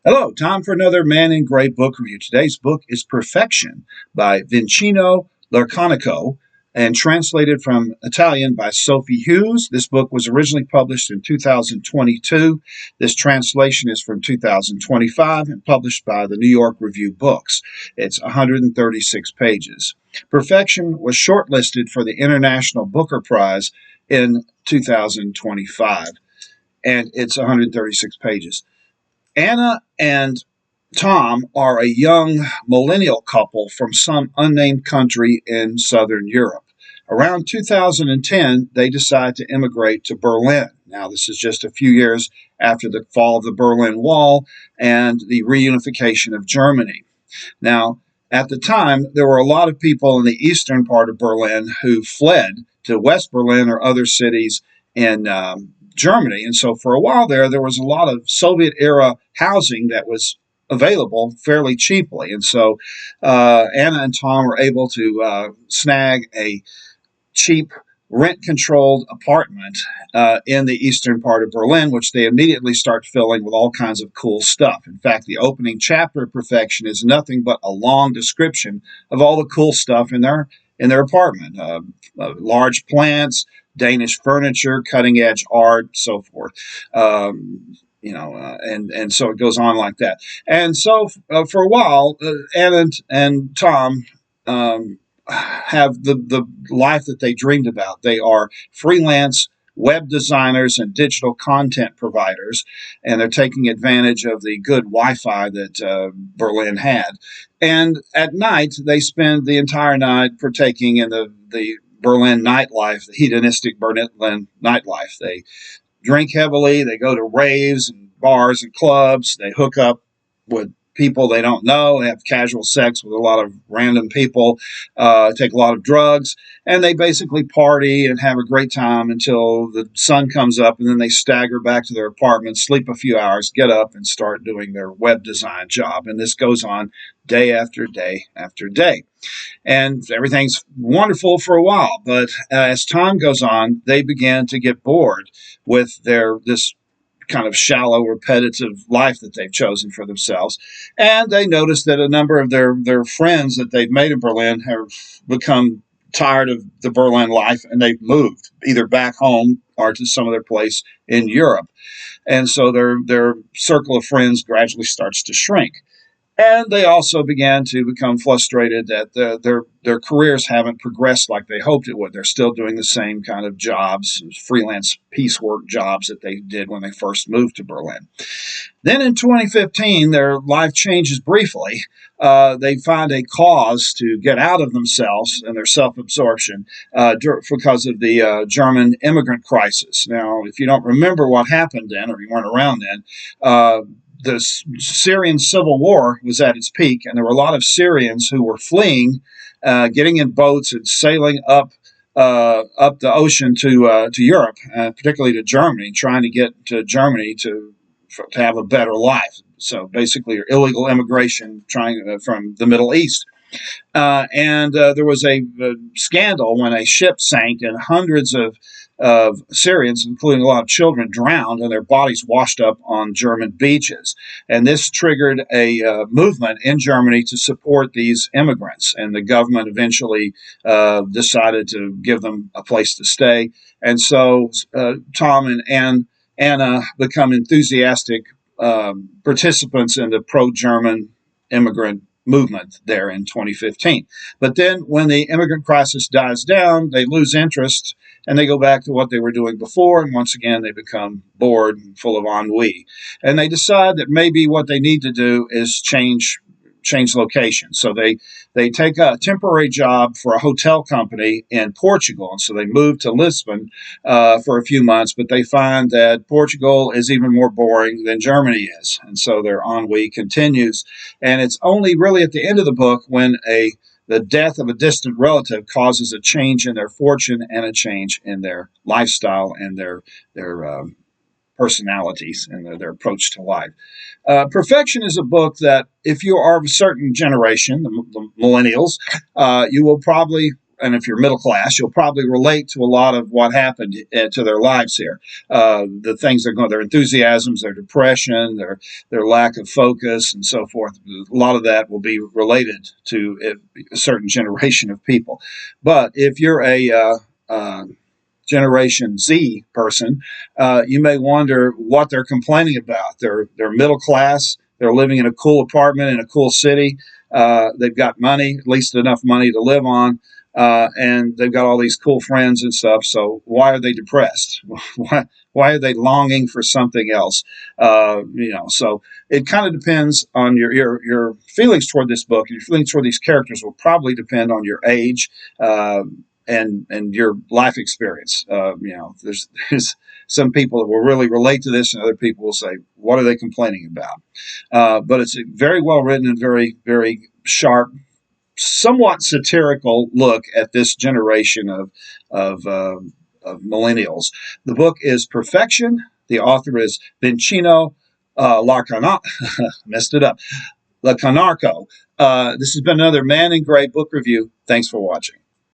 Hello, time for another Man in Gray book review. Today's book is Perfection by Vincenzo Latrinico and translated from Italian by Sophie Hughes. This book was originally published in 2022. This translation is from 2025 and published by the New York Review Books. It's 136 pages. Perfection was shortlisted for the International Booker Prize in 2025, and it's 136 pages. Anna and Tom are a young millennial couple from some unnamed country in southern Europe. Around 2010, they decide to immigrate to Berlin. Now, this is just a few years after the fall of the Berlin Wall and the reunification of Germany. Now, at the time, there were a lot of people in the eastern part of Berlin who fled to West Berlin or other cities in Germany. And so for a while there was a lot of Soviet era housing that was available fairly cheaply. And so Anna and Tom were able to snag a cheap rent-controlled apartment in the eastern part of Berlin, which they immediately start filling with all kinds of cool stuff. In fact, the opening chapter of Perfection is nothing but a long description of all the cool stuff in their apartment. Large plants, Danish furniture, cutting-edge art, so forth. And so it goes on like that. And so for a while, Anna and Tom have the life that they dreamed about. They are freelance web designers and digital content providers, and they're taking advantage of the good Wi-Fi that Berlin had. And at night, they spend the entire night partaking in the Berlin nightlife, the hedonistic Berlin nightlife. They drink heavily, they go to raves and bars and clubs, they hook up with people they don't know, they have casual sex with a lot of random people, take a lot of drugs, and they basically party and have a great time until the sun comes up, and then they stagger back to their apartment, sleep a few hours, get up, and start doing their web design job. And this goes on day after day after day. And everything's wonderful for a while, but as time goes on, they begin to get bored with this kind of shallow, repetitive life that they've chosen for themselves. And they notice that a number of their friends that they've made in Berlin have become tired of the Berlin life, and they've moved either back home or to some other place in Europe. And so their circle of friends gradually starts to shrink. And they also began to become frustrated that their careers haven't progressed like they hoped it would. They're still doing the same kind of jobs, freelance piecework jobs that they did when they first moved to Berlin. Then in 2015, their life changes briefly. They find a cause to get out of themselves and their self-absorption because of the German immigrant crisis. Now, if you don't remember what happened then, or you weren't around then, the Syrian civil war was at its peak, and there were a lot of Syrians who were fleeing, getting in boats and sailing up the ocean to Europe, particularly to Germany, trying to get to Germany to have a better life. So basically, illegal immigration from the Middle East. And there was a scandal when a ship sank and hundreds of Syrians, including a lot of children, drowned and their bodies washed up on German beaches. And this triggered a movement in Germany to support these immigrants. And the government eventually decided to give them a place to stay. And so Tom and Anna become enthusiastic participants in the pro-German immigrant movement there in 2015. But then when the immigrant crisis dies down, they lose interest and they go back to what they were doing before. And once again, they become bored and full of ennui. And they decide that maybe what they need to do is change location. So they take a temporary job for a hotel company in Portugal. And so they move to Lisbon for a few months, but they find that Portugal is even more boring than Germany is. And so their ennui continues. And it's only really at the end of the book when the death of a distant relative causes a change in their fortune and a change in their lifestyle and their personalities and their approach to life. Perfection is a book that if you are of a certain generation, the millennials, you will probably if you're middle class, you'll probably relate to a lot of what happened to their lives here. The things they're going, their enthusiasms, their depression, their lack of focus, and so forth. A lot of that will be related to a certain generation of people. But if you're a Generation Z person, you may wonder what they're complaining about. They're middle class. They're living in a cool apartment in a cool city. They've got money, at least enough money to live on, and they've got all these cool friends and stuff. So why are they depressed? Why are they longing for something else? So it kind of depends on your feelings toward this book. Your feelings toward these characters will probably depend on your age. And your life experience. There's some people that will really relate to this, and other people will say, "What are they complaining about?" But it's a very well written and very, very sharp, somewhat satirical look at this generation of millennials. The book is Perfection. The author is Vincenzo Larcana. Messed it up. Lacanarco. This has been another Man in Gray book review. Thanks for watching.